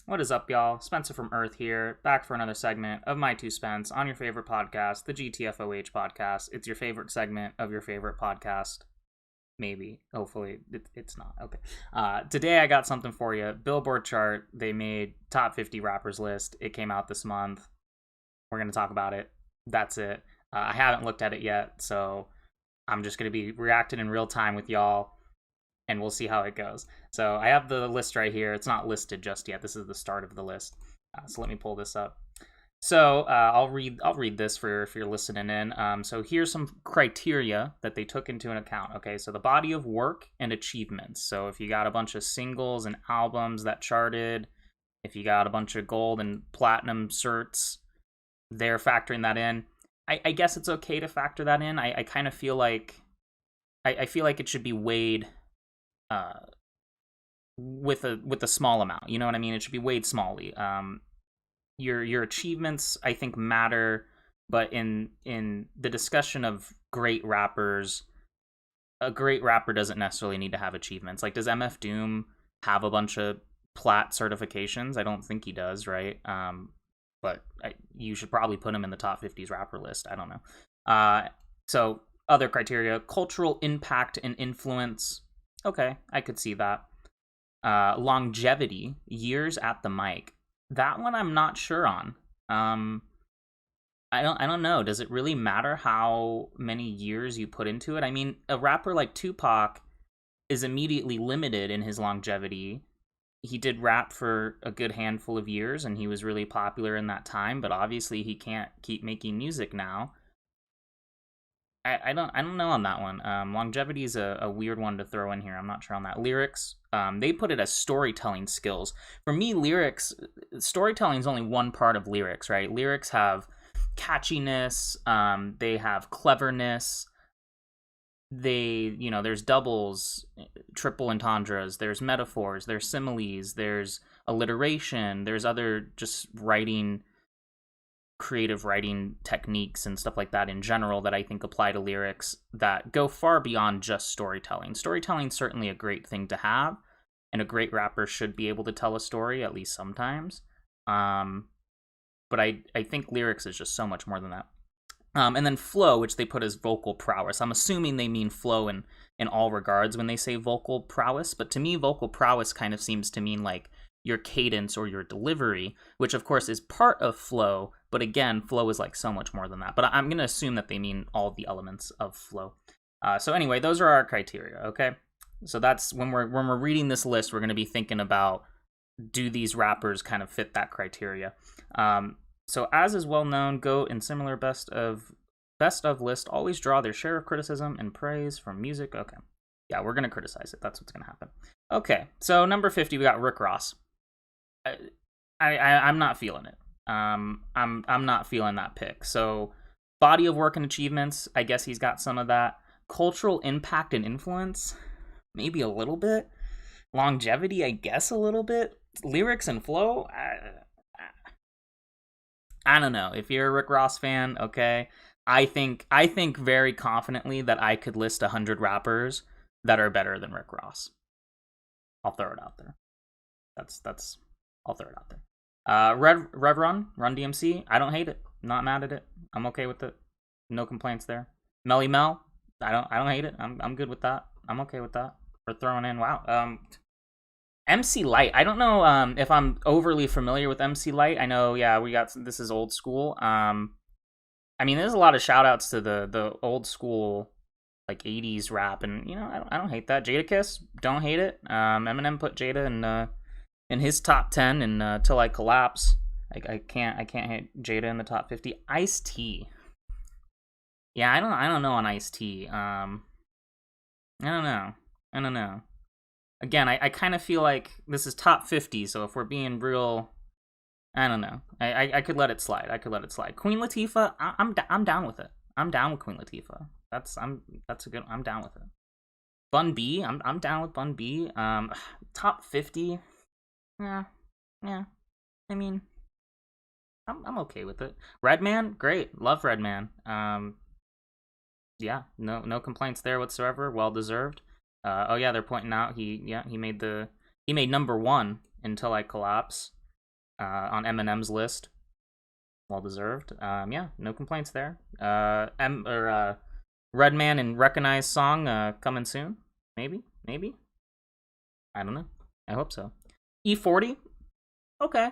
What is up, y'all? Spencer from Earth here, back for another segment of My Two Spence on your favorite podcast, the GTFOH podcast. It's your favorite segment of your favorite podcast. Maybe. Hopefully. It's not. Okay. Today I got something for you. Billboard chart. They made top 50 rappers list. It came out this month. We're going to talk about it. That's it. I haven't looked at it yet, so I'm just going to be reacting in real time with y'all, and we'll see how it goes. So I have the list right here. It's not listed just yet. This is the start of the list. So let me pull this up. So I'll read this for if you're listening in. So here's some criteria that they took into an account. Okay, so the body of work and achievements. So if you got a bunch of singles and albums that charted, if you got a bunch of gold and platinum certs, they're factoring that in. I guess it's okay to factor that in. I kind of feel like I feel like it should be weighed with a small amount. You know what I mean? It should be weighed smallly. Your achievements, I think, matter, but in the discussion of great rappers, a great rapper doesn't necessarily need to have achievements. Like, does MF Doom have a bunch of plat certifications? I don't think he does, right? But you should probably put him in the top 50s rapper list. I don't know. So other criteria: cultural impact and influence. Okay, I could see that. Longevity, years at the mic. That one I'm not sure on. I don't know. Does it really matter how many years you put into it? I mean, a rapper like Tupac is immediately limited in his longevity. He did rap for a good handful of years, and he was really popular in that time, but obviously he can't keep making music now. I don't know on that one. Longevity is a weird one to throw in here. I'm not sure on that. Lyrics, they put it as storytelling skills. For me, storytelling is only one part of lyrics, right? Lyrics have catchiness, they have cleverness, there's doubles, triple entendres, there's metaphors, there's similes, there's alliteration, there's other just creative writing techniques and stuff like that in general that I think apply to lyrics that go far beyond just storytelling. Storytelling's certainly a great thing to have, and a great rapper should be able to tell a story, at least sometimes. But I think lyrics is just so much more than that. And then flow, which they put as vocal prowess. I'm assuming they mean flow in all regards when they say vocal prowess, but to me, vocal prowess kind of seems to mean like your cadence or your delivery, which of course is part of flow, but again, flow is like so much more than that. But I'm going to assume that they mean all the elements of flow. So anyway, those are our criteria, okay? So that's when we're reading this list, we're going to be thinking about, do these rappers kind of fit that criteria? So as is well known, GOAT and similar best of list always draw their share of criticism and praise from music. Okay. Yeah, we're going to criticize it. That's what's going to happen. Okay, so number 50, we got Rick Ross. I'm not feeling it. I'm not feeling that pick. So body of work and achievements, I guess he's got some of that. Cultural impact and influence, maybe a little bit. Longevity, I guess a little bit. Lyrics and flow, I don't know. If you're a Rick Ross fan, okay. I think very confidently that I could list 100 rappers that are better than Rick Ross. I'll throw it out there. I'll throw it out there. Run-DMC, I don't hate it. Not mad at it. I'm okay with it. No complaints there. Melly Mel, I don't hate it. I'm good with that. I'm okay with that. We're throwing in, wow. MC Light, I don't know if I'm overly familiar with MC Light. I know, yeah, this is old school. I mean, there's a lot of shout outs to the old school, like 80s rap, and I don't hate that. Jadakiss, don't hate it. Eminem put Jada in his top 10 and Till I Collapse. I can't hit Jada in the top 50. Ice-T, yeah, I don't know on Ice-T. I don't know. Again, I kind of feel like this is top 50, so if we're being real, I don't know. I could let it slide. Queen Latifah, I'm down with it. I'm down with Queen Latifah. I'm down with it. Bun B, I'm down with Bun B. Top 50, yeah. I mean, I'm okay with it. Redman, great, love Redman. Yeah, no complaints there whatsoever. Well deserved. Oh yeah, they're pointing out he made number one Until I Collapse. on Eminem's list. Well deserved. Yeah, no complaints there. Redman and Wrekonize song coming soon. Maybe. I don't know. I hope so. E40. Okay.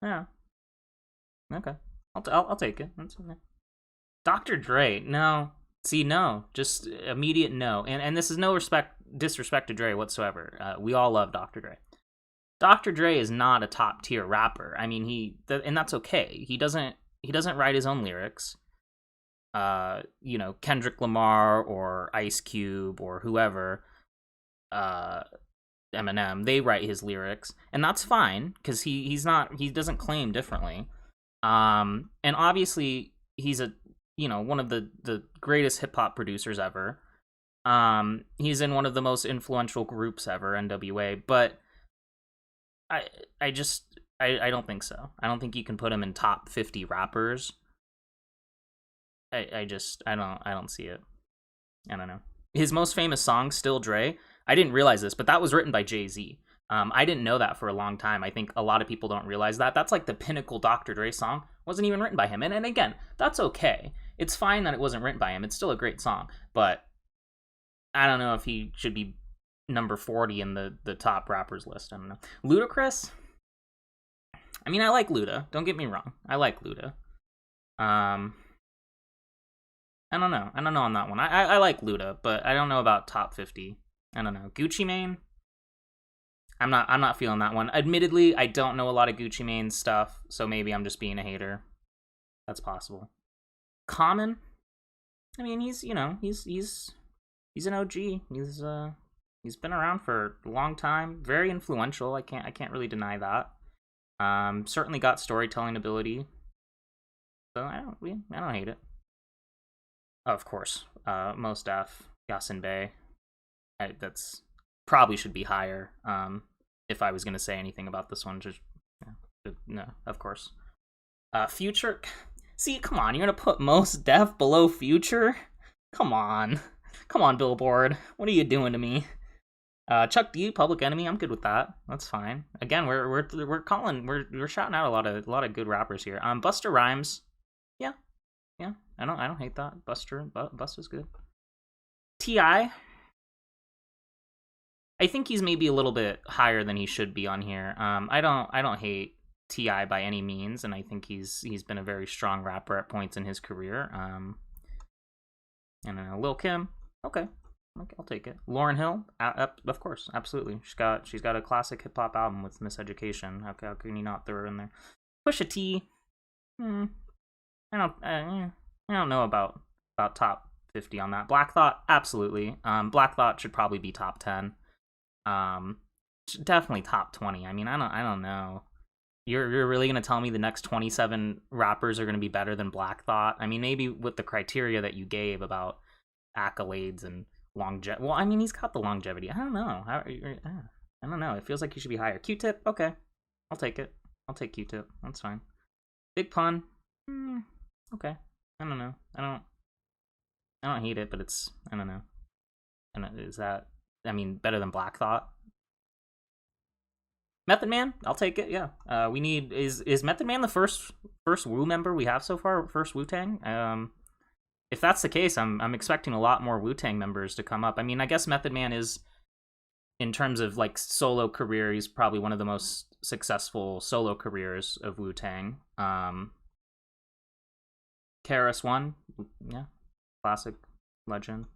Yeah. Okay. I'll take it. That's okay. Dr. Dre. No. See, no. Just immediate no. And this is no disrespect to Dre whatsoever. We all love Dr. Dre. Dr. Dre is not a top tier rapper. I mean, and that's okay. He doesn't write his own lyrics. Kendrick Lamar or Ice Cube or whoever, Eminem, they write his lyrics, and that's fine because he doesn't claim differently. And obviously he's one of the greatest hip hop producers ever. He's in one of the most influential groups ever, NWA, but I don't think so. I don't think you can put him in top 50 rappers. I don't see it. I don't know. His most famous song, Still Dre, I didn't realize this, but that was written by Jay-Z. I didn't know that for a long time. I think a lot of people don't realize that. That's like the pinnacle Dr. Dre song. Wasn't even written by him. And again, that's okay. It's fine that it wasn't written by him. It's still a great song. But I don't know if he should be number 40 in the top rappers list. I don't know. Ludacris? I mean, I like Luda. Don't get me wrong. I like Luda. I don't know on that one. I like Luda, but I don't know about top 50. I don't know. Gucci Mane? I'm not feeling that one. Admittedly, I don't know a lot of Gucci Mane stuff, so maybe I'm just being a hater. That's possible. Common? I mean, he's an OG. He's been around for a long time. Very influential. I can't really deny that. Certainly got storytelling ability. So I don't hate it. Of course, Mos Def, Yasin Bey. That's probably should be higher. If I was gonna say anything about this one, just no, of course. Future. See, come on, you're gonna put Mos Def below Future? Come on, Billboard. What are you doing to me? Chuck D, Public Enemy. I'm good with that. That's fine. Again, we're shouting out a lot of good rappers here. Busta Rhymes. Yeah, I don't hate that. Busta's good. T.I. I think he's maybe a little bit higher than he should be on here. I don't hate T.I. by any means, and I think he's been a very strong rapper at points in his career. And Lil Kim, okay, I'll take it. Lauryn Hill, of course, absolutely. She's got a classic hip hop album with Miseducation. How can you not throw her in there? Pusha T, I don't know about top 50 on that. Black Thought, absolutely. Black Thought should probably be top 10. Definitely top 20. I mean, I don't know. You're really gonna tell me the next 27 rappers are gonna be better than Black Thought? I mean, maybe with the criteria that you gave about accolades and longevity. Well, I mean, he's got the longevity. I don't know. I don't know. It feels like he should be higher. Q-Tip, okay, I'll take it. I'll take Q-Tip. That's fine. Big Pun, okay. I don't know. I don't hate it, but it's, I don't know. And is that, I mean, better than Black Thought? Method Man, I'll take it. Yeah. We need is Method Man the first Wu member we have so far? First Wu-Tang. If that's the case, I'm expecting a lot more Wu-Tang members to come up. I mean, I guess Method Man is, in terms of like solo career, he's probably one of the most successful solo careers of Wu-Tang. KRS-One, yeah, classic legend.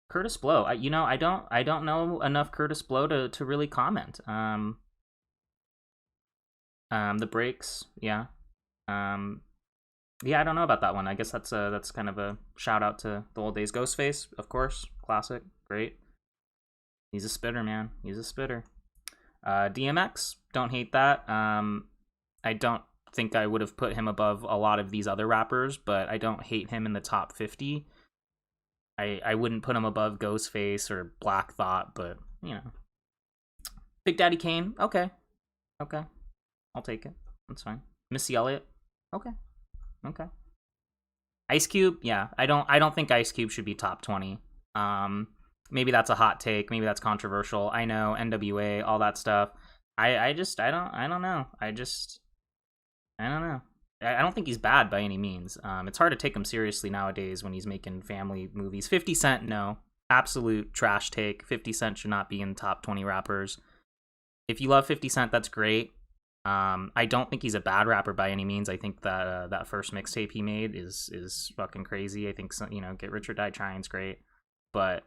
Curtis Blow, I don't know enough Curtis Blow to really comment. The Breaks, yeah. Yeah, I don't know about that one. I guess that's kind of a shout out to the old days. Ghostface, of course, classic, great. He's a spitter, man. He's a spitter. DMX, don't hate that. I don't think I would have put him above a lot of these other rappers, but I don't hate him in the top 50. I wouldn't put him above Ghostface or Black Thought, but, you know. Big Daddy Kane, okay. I'll take it. That's fine. Missy Elliott, okay. Ice Cube, yeah. I don't think Ice Cube should be top 20. Maybe that's a hot take. Maybe that's controversial. I know NWA, all that stuff. I don't know. I don't know. I don't think he's bad by any means. It's hard to take him seriously nowadays when he's making family movies. 50 Cent, no. Absolute trash take. 50 Cent should not be in top 20 rappers. If you love 50 Cent, that's great. I don't think he's a bad rapper by any means. I think that that first mixtape he made is fucking crazy. I think Get Rich or Die Trying's great, but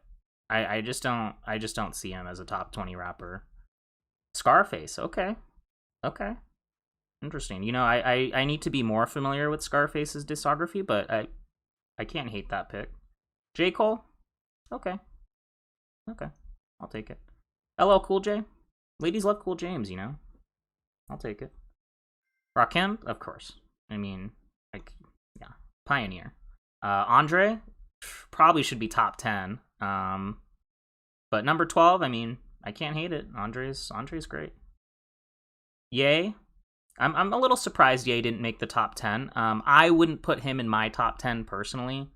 I just don't see him as a top 20 rapper. Scarface, okay, interesting. I need to be more familiar with Scarface's discography, but I can't hate that pick. J. Cole, okay, I'll take it. LL Cool J, ladies love Cool James, I'll take it. Rakim, of course. I mean, yeah, pioneer. Andre probably should be top 10. But number 12, I mean, I can't hate it. Andre's great. Ye, I'm a little surprised Ye didn't make the top 10. I wouldn't put him in my top 10 personally.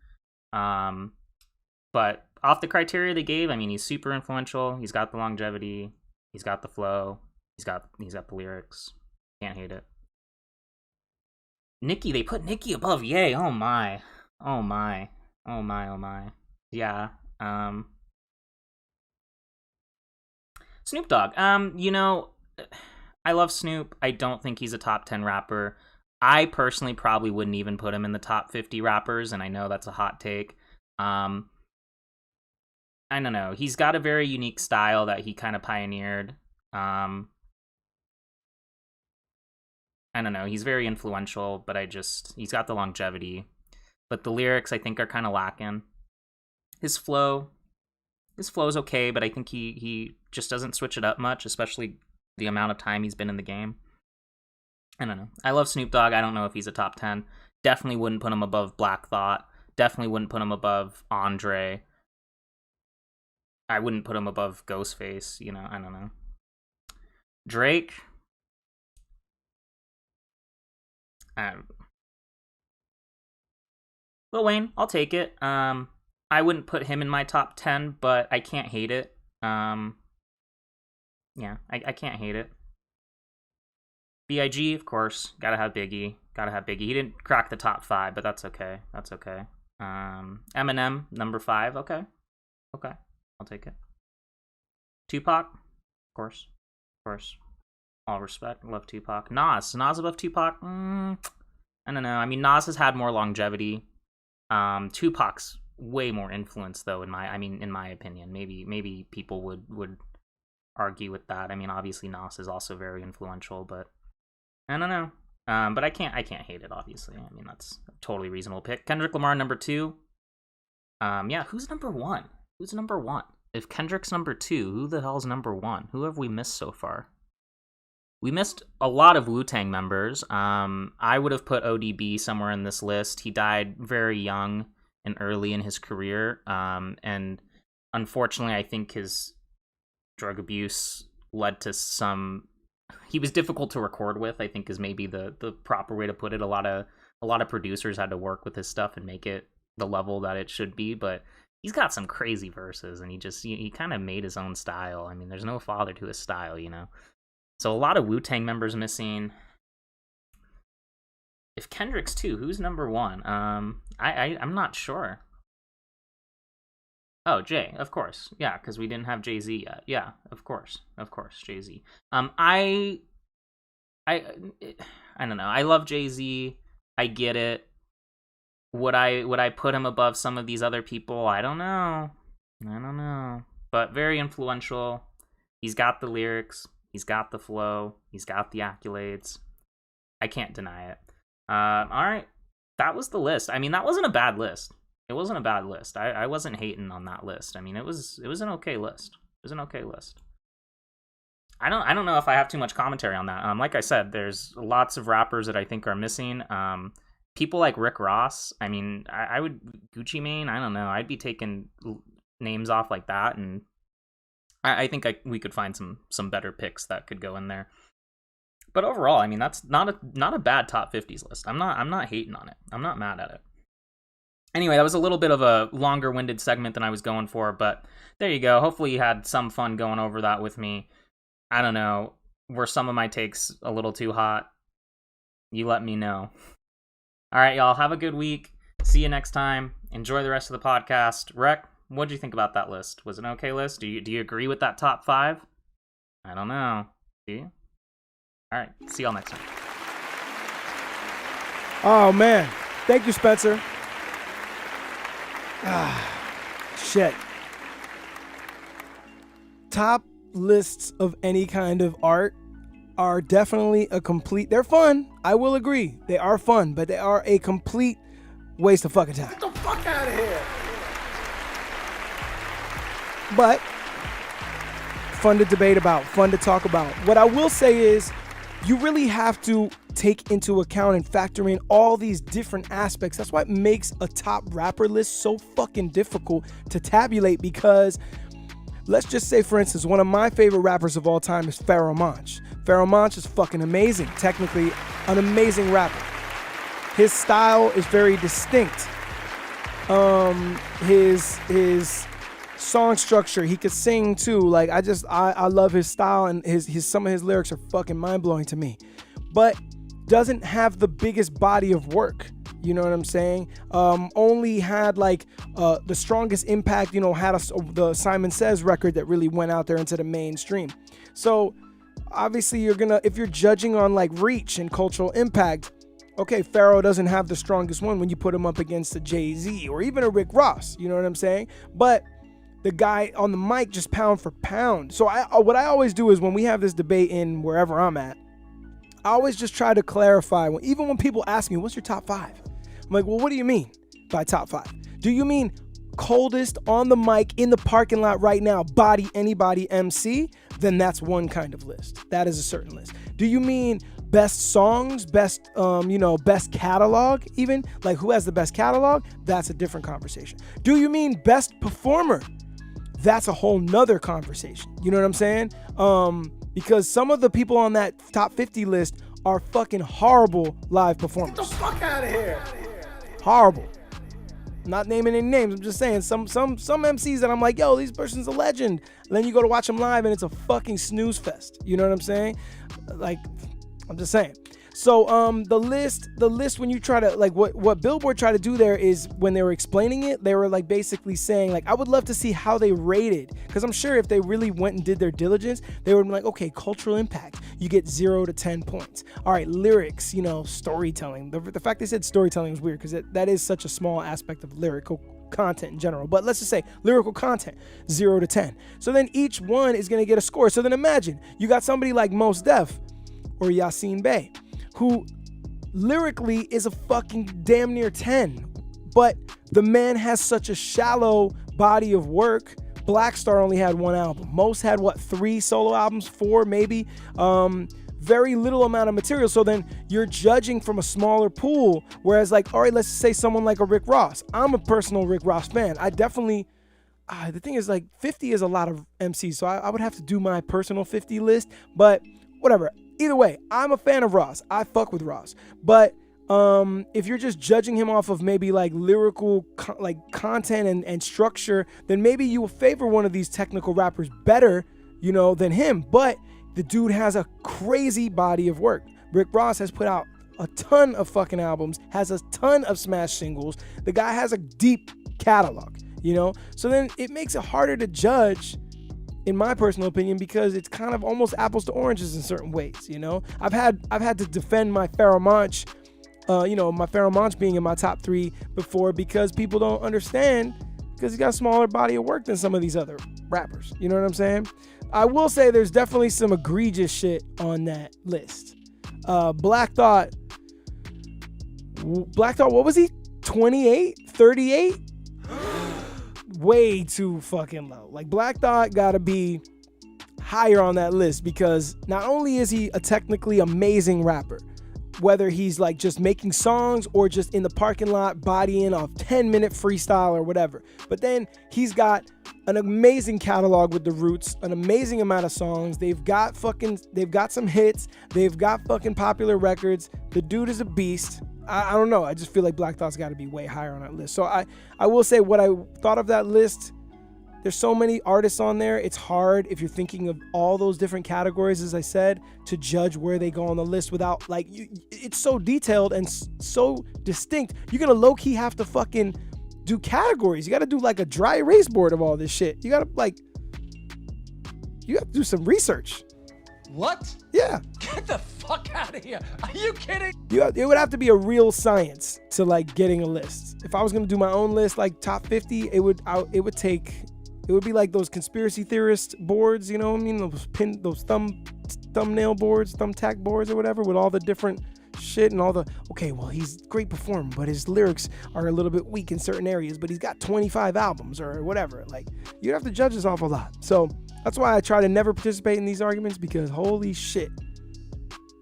But off the criteria they gave, I mean, he's super influential. He's got the longevity. He's got the flow. He's got the lyrics. Can't hate it. Nicki, they put Nicki above Ye. Oh my. Yeah. Snoop Dogg. I love Snoop. I don't think he's a top 10 rapper. I personally probably wouldn't even put him in the top 50 rappers, and I know that's a hot take. I don't know. He's got a very unique style that he kind of pioneered. I don't know. He's very influential, but he's got the longevity. But the lyrics, I think, are kind of lacking. His flow's okay, but I think he just doesn't switch it up much, especially the amount of time he's been in the game. I don't know. I love Snoop Dogg. I don't know if he's a top 10. Definitely wouldn't put him above Black Thought. Definitely wouldn't put him above Andre. I wouldn't put him above Ghostface. I don't know. Drake. Lil Wayne, I'll take it. I wouldn't put him in my top 10, but I can't hate it. Yeah, I can't hate it. B.I.G., of course, gotta have Biggie. He didn't crack the top 5, but that's okay. Eminem, number 5, okay, I'll take it. Tupac, of course. All respect, love Tupac. Nas above Tupac? I don't know. I mean, Nas has had more longevity. Tupac's way more influence, though. In my opinion, maybe people would argue with that. I mean, obviously Nas is also very influential, but I don't know. But I can't hate it. Obviously, I mean that's a totally reasonable pick. Kendrick Lamar number 2. Yeah, who's number 1? If Kendrick's number 2, who the hell's number 1? Who have we missed so far? We missed a lot of Wu-Tang members. I would have put ODB somewhere in this list. He died very young and early in his career. And unfortunately, I think his drug abuse led to some... He was difficult to record with, I think is maybe the proper way to put it. A lot of producers had to work with his stuff and make it the level that it should be. But he's got some crazy verses, and he kind of made his own style. I mean, there's no father to his style, So a lot of Wu-Tang members missing. If Kendrick's 2, who's number 1? I'm not sure. Oh, Jay, of course. Yeah, because we didn't have Jay-Z yet. Yeah, of course, Jay-Z. I don't know. I love Jay-Z. I get it. Would I put him above some of these other people? I don't know. But very influential. He's got the lyrics. He's got the flow. He's got the accolades. I can't deny it. All right. That was the list. I mean, that wasn't a bad list. It wasn't a bad list. I wasn't hating on that list. I mean, it was an okay list. I don't know if I have too much commentary on that. Like I said, there's lots of rappers that I think are missing. People like Rick Ross. I mean, I would Gucci Mane. I don't know. I'd be taking names off like that, and I think we could find some better picks that could go in there. But overall, I mean, that's not a bad top 50s list. I'm not hating on it. I'm not mad at it. Anyway, that was a little bit of a longer-winded segment than I was going for, but there you go. Hopefully you had some fun going over that with me. I don't know. Were some of my takes a little too hot? You let me know. All right, y'all. Have a good week. See you next time. Enjoy the rest of the podcast. Rek, what did you think about that list? Was it an okay list? Do you agree with that top 5? I don't know. Do you? All right. See y'all next time. Oh, man. Thank you, Spencer. Shit. Top lists of any kind of art are definitely they're fun. I will agree. They are fun, but they are a complete waste of fucking time. Get the fuck out of here. But fun to debate about, fun to talk about. What I will say is you really have to take into account and factor in all these different aspects. That's what makes a top rapper list so fucking difficult to tabulate, because let's just say, for instance, one of my favorite rappers of all time is Pharoahe Monch. Pharoahe Monch is fucking amazing. Technically, an amazing rapper. His style is very distinct. His song structure, he could sing too. Like, I love his style, and his some of his lyrics are fucking mind-blowing to me. But doesn't have the biggest body of work. You know what I'm saying? Only had like the strongest impact, had the Simon Says record that really went out there into the mainstream. So obviously if you're judging on like reach and cultural impact, okay, Pharoahe doesn't have the strongest one when you put him up against a Jay-Z or even a Rick Ross. You know what I'm saying? But the guy on the mic, just pound for pound. So what I always do is, when we have this debate in wherever I'm at, I always just try to clarify. Even when people ask me, what's your top 5? I'm like, well, what do you mean by top 5? Do you mean coldest on the mic in the parking lot right now, body anybody MC? Then that's one kind of list. That is a certain list. Do you mean best songs, best catalog even? Like, who has the best catalog? That's a different conversation. Do you mean best performer? That's a whole nother conversation. You know what I'm saying? Because some of the people on that top 50 list are fucking horrible live performers. Get the fuck out of here. Horrible. Not naming any names. I'm just saying some MCs that I'm like, yo, this person's a legend. And then you go to watch them live and it's a fucking snooze fest. You know what I'm saying? Like, I'm just saying. So the list when you try to, like, what Billboard tried to do there is, when they were explaining it, they were like basically saying, like, I would love to see how they rated, because I'm sure if they really went and did their diligence, they would be like, okay, cultural impact, you get 0 to 10 points. All right, lyrics, storytelling. The fact they said storytelling is weird, because that is such a small aspect of lyrical content in general. But let's just say lyrical content, 0 to 10. So then each one is gonna get a score. So then imagine you got somebody like Mos Def or Yasin Bey, who lyrically is a fucking damn near 10, but the man has such a shallow body of work. Black Star only had 1 album. Most had 3 solo albums, 4 maybe. Very little amount of material. So then you're judging from a smaller pool. Whereas, like, all right, let's say someone like a Rick Ross. I'm a personal Rick Ross fan. I definitely, the thing is, like, 50 is a lot of MCs, so I would have to do my personal 50 list, but whatever. Either way, I'm a fan of Ross. I fuck with Ross. But if you're just judging him off of maybe like lyrical content and structure, then maybe you will favor one of these technical rappers better, than him. But the dude has a crazy body of work. Rick Ross has put out a ton of fucking albums, has a ton of smash singles. The guy has a deep catalog, So then it makes it harder to judge, in my personal opinion, because it's kind of almost apples to oranges in certain ways. I've had to defend my Pharoahe Monch, my Pharoahe Monch being in my top 3 before, because people don't understand, because he's got a smaller body of work than some of these other rappers. You know what I'm saying? I will say there's definitely some egregious shit on that list. Black Thought, what was he? 28? 38? Way too fucking low. Like, Black Thought gotta be higher on that list, because not only is he a technically amazing rapper, whether he's like just making songs or just in the parking lot bodying a 10-minute freestyle or whatever, but then he's got an amazing catalog with the Roots, an amazing amount of songs. They've got some hits, they've got fucking popular records. The dude is a beast. I don't know. I just feel like Black Thought's got to be way higher on that list. So I will say what I thought of that list. There's so many artists on there. It's hard if you're thinking of all those different categories, as I said, to judge where they go on the list without like it's so detailed and so distinct. You're gonna low key have to fucking do categories. You got to do like a dry erase board of all this shit. You have to do some research. What? Yeah. Get the fuck out of here. Are you kidding? It would have to be a real science to like getting a list. If I was gonna do my own list, like top 50, it would be like those conspiracy theorist boards, you know what I mean? Those thumbnail boards, thumbtack boards or whatever, with all the different shit and all the, okay, well, he's a great performer, but his lyrics are a little bit weak in certain areas, but he's got 25 albums or whatever. Like, you'd have to judge this off a lot. So that's why I try to never participate in these arguments, because holy shit,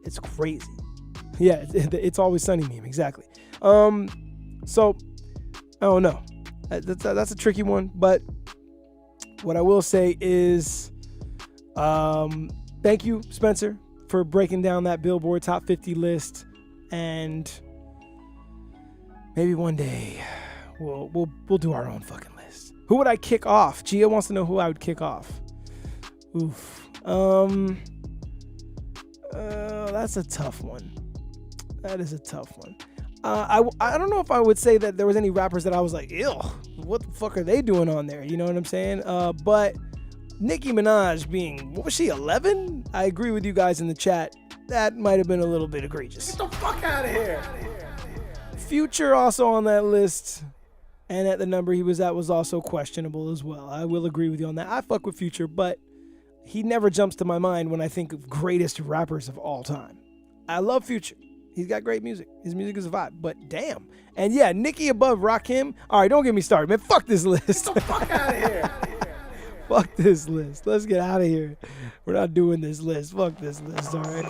it's crazy. Yeah, it's Always Sunny meme, exactly. So I don't know. That's a tricky one, but what I will say is, thank you, Spencer, for breaking down that Billboard Top 50 list, and maybe one day we'll do our own fucking list. Who would I kick off? Gia wants to know who I would kick off. Oof. That's a tough one. That is a tough one. I don't know if I would say that there was any rappers that I was like, ew, what the fuck are they doing on there? You know what I'm saying? But Nicki Minaj being, what was she, 11? I agree with you guys in the chat. That might have been a little bit egregious. Get the fuck out of here. Future also on that list, and at the number he was at was also questionable as well. I will agree with you on that. I fuck with Future, but he never jumps to my mind when I think of greatest rappers of all time. I love Future. He's got great music. His music is a vibe, but damn. And yeah, Nicki above Rakim. All right, don't get me started, man. Fuck this list. Get the fuck out of here. Fuck this list. Let's get out of here. We're not doing this list. Fuck this list, all right?